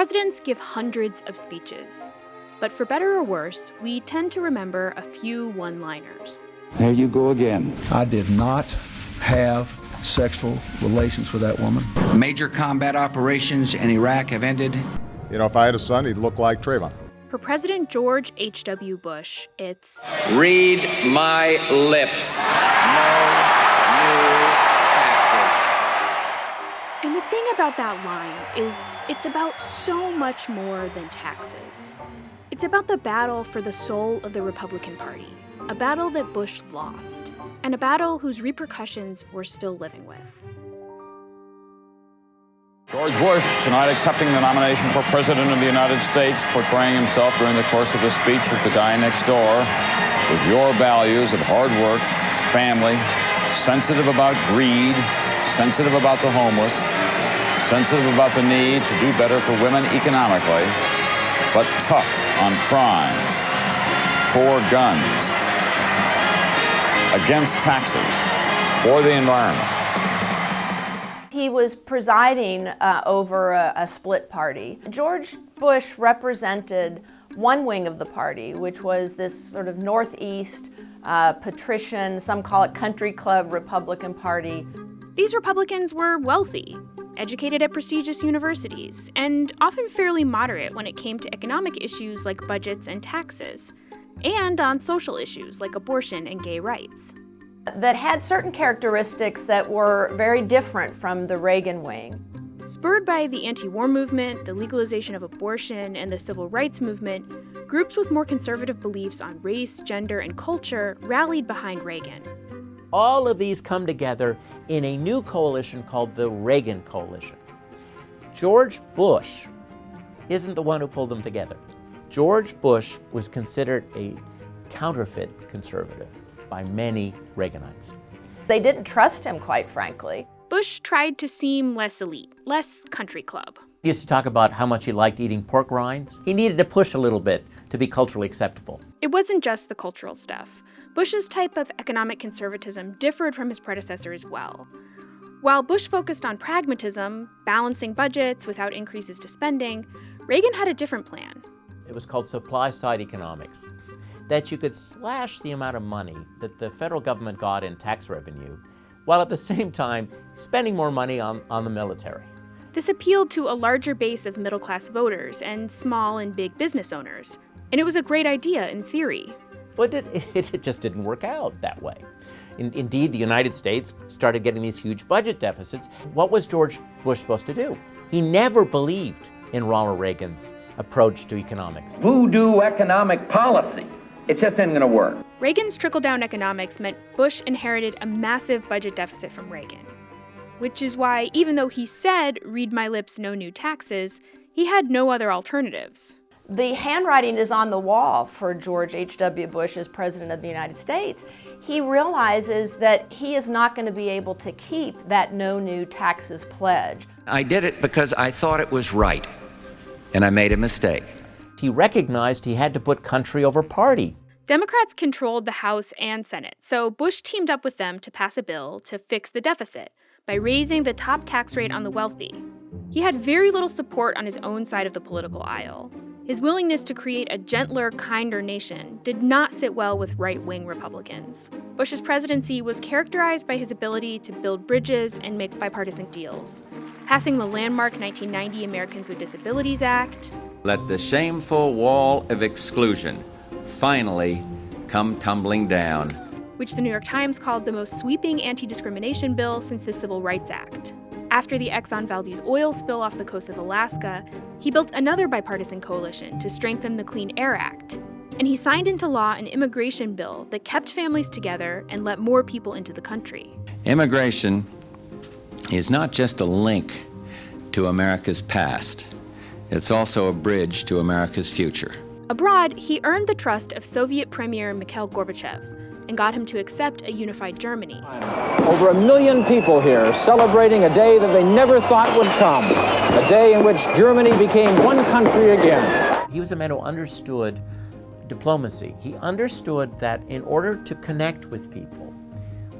Presidents give hundreds of speeches. But for better or worse, we tend to remember a few one-liners. There you go again. I did not have sexual relations with that woman. Major combat operations in Iraq have ended. You know, if I had a son, he'd look like Trayvon. For President George H.W. Bush, it's read my lips. No new taxes. And the thing about that line is it's about so much more than taxes. It's about the battle for the soul of the Republican Party, a battle that Bush lost, and a battle whose repercussions we're still living with. George Bush, tonight accepting the nomination for President of the United States, portraying himself during the course of the speech as the guy next door, with your values of hard work, family, sensitive about greed, sensitive about the homeless, sensitive about the need to do better for women economically, but tough on crime, for guns, against taxes, for the environment. He was presiding over a split party. George Bush represented one wing of the party, which was this sort of Northeast, patrician, some call it country club Republican Party. These Republicans were wealthy, educated at prestigious universities, and often fairly moderate when it came to economic issues like budgets and taxes, and on social issues like abortion and gay rights. That had certain characteristics that were very different from the Reagan wing. Spurred by the anti-war movement, the legalization of abortion, and the civil rights movement, groups with more conservative beliefs on race, gender, and culture rallied behind Reagan. All of these come together in a new coalition called the Reagan Coalition. George Bush isn't the one who pulled them together. George Bush was considered a counterfeit conservative by many Reaganites. They didn't trust him, quite frankly. Bush tried to seem less elite, less country club. He used to talk about how much he liked eating pork rinds. He needed to push a little bit to be culturally acceptable. It wasn't just the cultural stuff. Bush's type of economic conservatism differed from his predecessor as well. While Bush focused on pragmatism, balancing budgets without increases to spending, Reagan had a different plan. It was called supply-side economics, that you could slash the amount of money that the federal government got in tax revenue, while at the same time spending more money on the military. This appealed to a larger base of middle-class voters and small and big business owners. And it was a great idea in theory. But it just didn't work out that way. Indeed, the United States started getting these huge budget deficits. What was George Bush supposed to do? He never believed in Ronald Reagan's approach to economics. Voodoo economic policy. It just isn't going to work. Reagan's trickle-down economics meant Bush inherited a massive budget deficit from Reagan. Which is why, even though he said, "Read my lips, no new taxes," he had no other alternatives. The handwriting is on the wall for George H.W. Bush as President of the United States. He realizes that he is not going to be able to keep that no new taxes pledge. I did it because I thought it was right, and I made a mistake. He recognized he had to put country over party. Democrats controlled the House and Senate, so Bush teamed up with them to pass a bill to fix the deficit by raising the top tax rate on the wealthy. He had very little support on his own side of the political aisle. His willingness to create a gentler, kinder nation did not sit well with right-wing Republicans. Bush's presidency was characterized by his ability to build bridges and make bipartisan deals, passing the landmark 1990 Americans with Disabilities Act. Let the shameful wall of exclusion finally come tumbling down, which the New York Times called the most sweeping anti-discrimination bill since the Civil Rights Act. After the Exxon Valdez oil spill off the coast of Alaska, he built another bipartisan coalition to strengthen the Clean Air Act. And he signed into law an immigration bill that kept families together and let more people into the country. Immigration is not just a link to America's past. It's also a bridge to America's future. Abroad, he earned the trust of Soviet Premier Mikhail Gorbachev and got him to accept a unified Germany. Over 1 million people here celebrating a day that they never thought would come, a day in which Germany became one country again. He was a man who understood diplomacy. He understood that in order to connect with people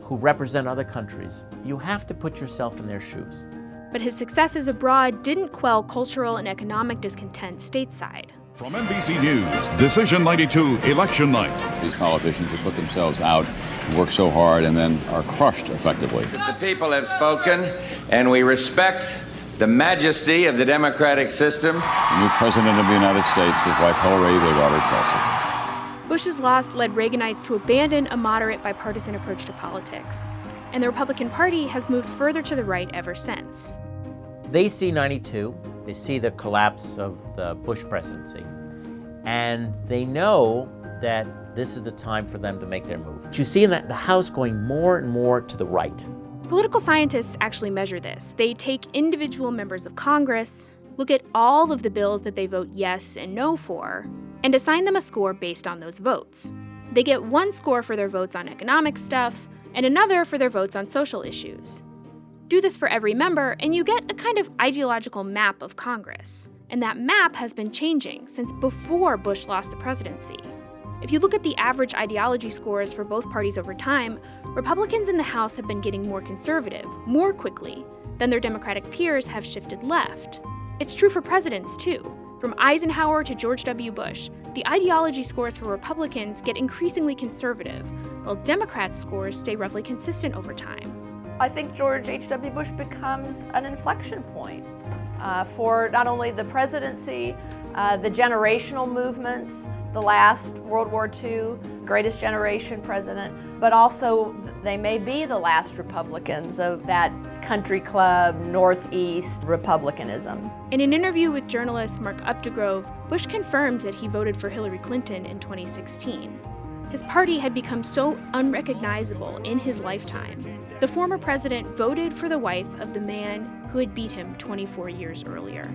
who represent other countries, you have to put yourself in their shoes. But his successes abroad didn't quell cultural and economic discontent stateside. From NBC News, Decision 92, Election Night. These politicians who put themselves out, work so hard, and then are crushed effectively. The people have spoken, and we respect the majesty of the democratic system. The new president of the United States, his wife Hillary, their daughter Chelsea. Bush's loss led Reaganites to abandon a moderate bipartisan approach to politics, and the Republican Party has moved further to the right ever since. They see 92, they see the collapse of the Bush presidency, and they know that this is the time for them to make their move. But you see in that the House going more and more to the right. Political scientists actually measure this. They take individual members of Congress, look at all of the bills that they vote yes and no for, and assign them a score based on those votes. They get one score for their votes on economic stuff, and another for their votes on social issues. Do this for every member, and you get a kind of ideological map of Congress. And that map has been changing since before Bush lost the presidency. If you look at the average ideology scores for both parties over time, Republicans in the House have been getting more conservative, more quickly, than their Democratic peers have shifted left. It's true for presidents, too. From Eisenhower to George W. Bush, the ideology scores for Republicans get increasingly conservative, while Democrats' scores stay roughly consistent over time. I think George H.W. Bush becomes an inflection point for not only the presidency, the generational movements, the last World War II, greatest generation president, but also they may be the last Republicans of that country club, Northeast Republicanism. In an interview with journalist Mark Updegrove, Bush confirmed that he voted for Hillary Clinton in 2016. His party had become so unrecognizable in his lifetime. The former president voted for the wife of the man who had beat him 24 years earlier.